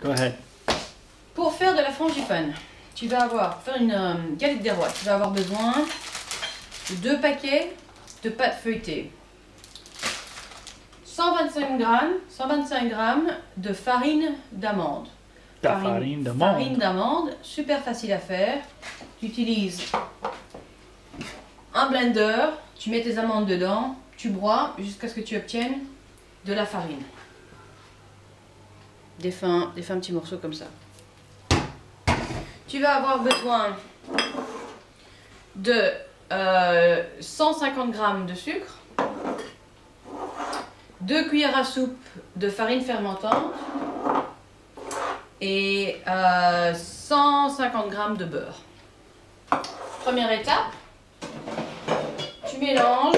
Go ahead. Pour faire de la frangipane, tu vas faire une galette des rois. Tu vas avoir besoin de 2 paquets de pâte feuilletée, 125 grammes de farine d'amande. Farine d'amande. Farine d'amande, super facile à faire. Tu utilises un blender, tu mets tes amandes dedans, tu broies jusqu'à ce que tu obtiennes de la farine. Des fins petits morceaux comme ça. Tu vas avoir besoin de 150 g de sucre, 2 cuillères à soupe de farine fermentante et 150 g de beurre. Première étape, tu mélanges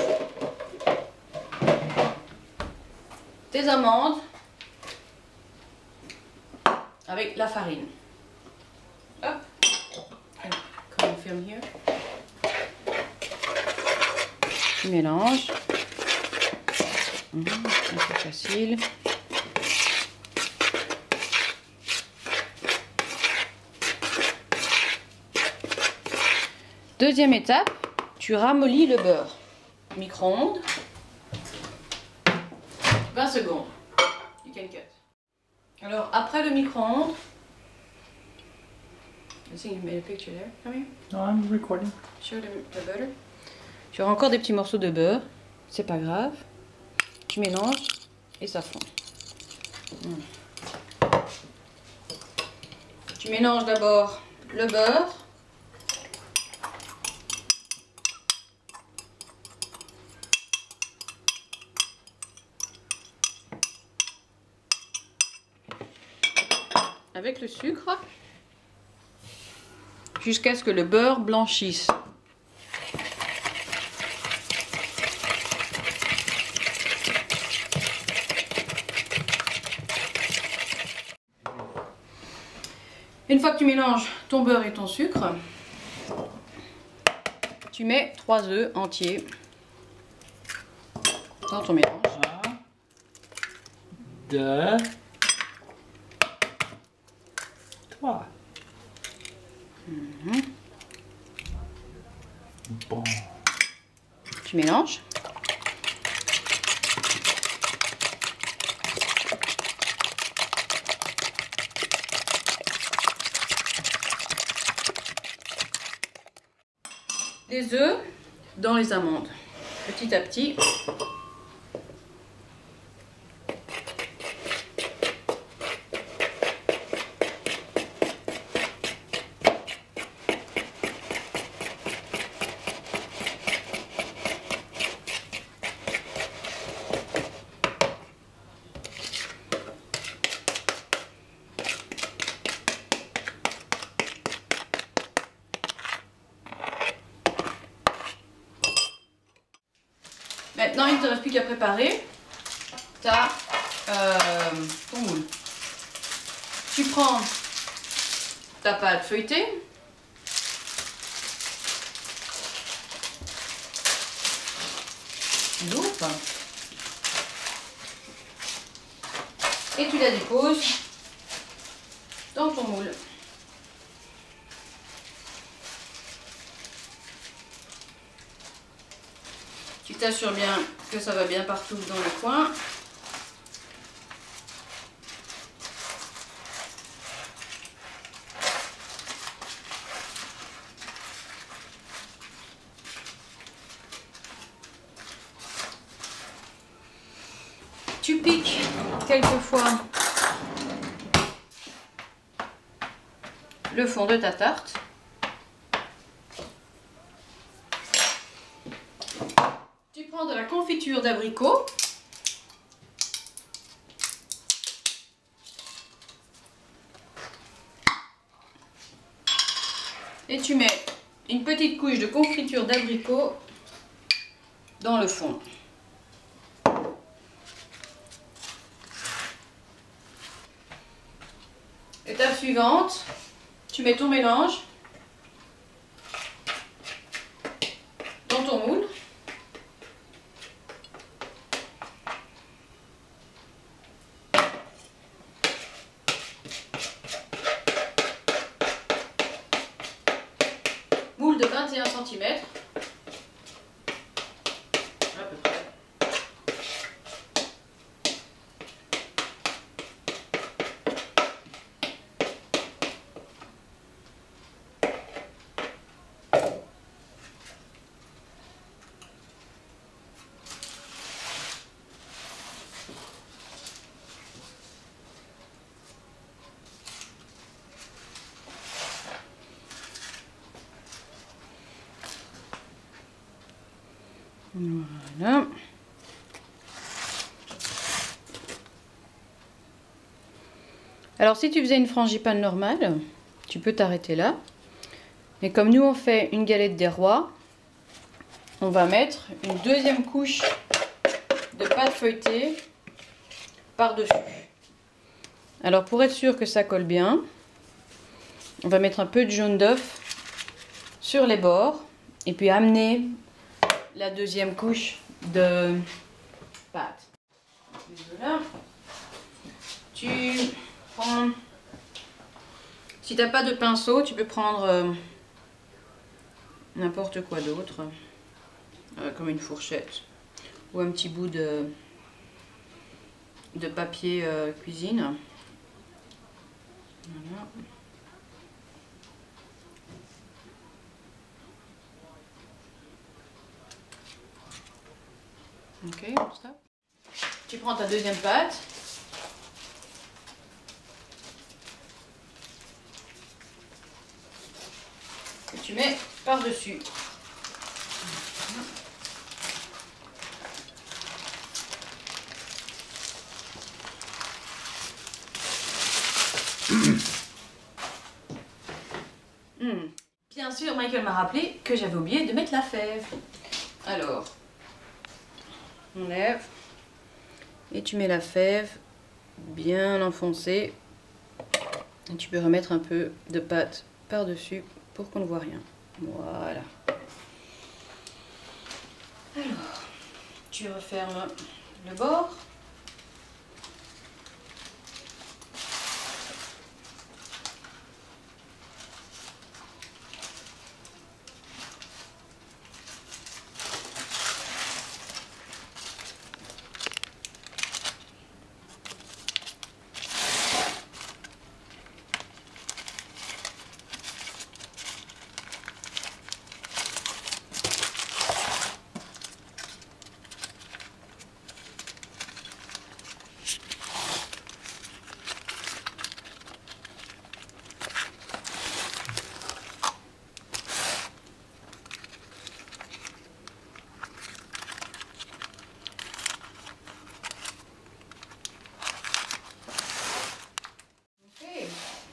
tes amandes avec la farine. Hop, come film here. Tu mélanges. C'est facile. Deuxième étape, tu ramollis le beurre. Micro-ondes. 20 secondes. You can cut. Alors, après le micro-ondes, I think you made a picture there. Come here. No, I'm recording. Show the butter. Tu auras encore des petits morceaux de beurre. C'est pas grave. Tu mélanges et ça fond. Tu mélanges d'abord le beurre. Avec le sucre jusqu'à ce que le beurre blanchisse. Une fois que tu mélanges ton beurre et ton sucre, tu mets 3 œufs entiers dans ton mélange. 1, 2, 3. Bon. Tu mélanges. Les œufs dans les amandes, petit à petit. Maintenant, il ne te reste plus qu'à préparer ton moule. Tu prends ta pâte feuilletée. Loupe. Et tu la déposes dans ton moule. Tu t'assures bien que ça va bien partout dans les coins. Tu piques quelquefois le fond de ta tarte. Tu prends de la confiture d'abricot. Et tu mets une petite couche de confiture d'abricot dans le fond. Étape suivante, tu mets ton mélange dans ton moule. 21 cm. À peu près. Voilà. Alors si tu faisais une frangipane normale, tu peux t'arrêter là. Mais comme nous on fait une galette des rois, on va mettre une deuxième couche de pâte feuilletée par-dessus. Alors pour être sûr que ça colle bien, on va mettre un peu de jaune d'œuf sur les bords et puis amener la deuxième couche de pâte. Voilà. Tu prends, si tu n'as pas de pinceau, tu peux prendre n'importe quoi d'autre, comme une fourchette ou un petit bout de papier cuisine. Voilà. Ok, comme ça. Tu prends ta deuxième pâte. Et tu mets par-dessus. Bien sûr, Michael m'a rappelé que j'avais oublié de mettre la fève. Alors, on lève et tu mets la fève bien enfoncée. Et tu peux remettre un peu de pâte par-dessus pour qu'on ne voit rien. Voilà. Alors, tu refermes le bord.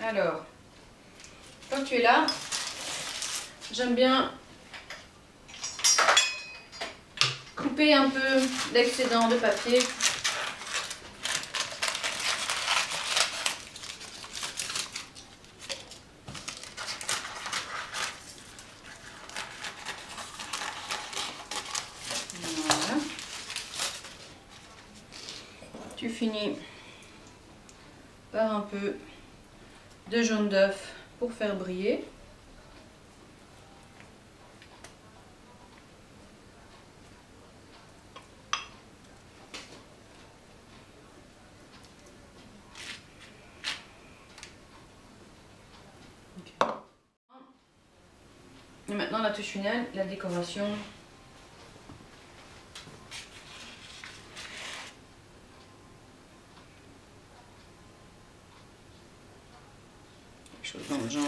Alors, quand tu es là, j'aime bien couper un peu l'excédent de papier. Voilà. Tu finis par un peu de jaune d'œuf pour faire briller. Okay. Et maintenant la touche finale, la décoration. Chose dans le genre.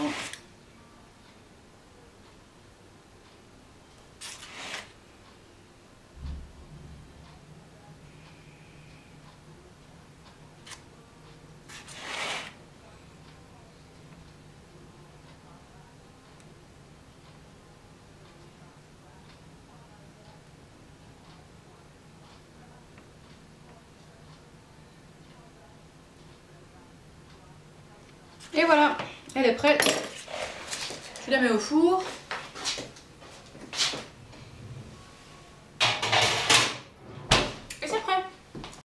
Et voilà, elle est prête. Je la mets au four.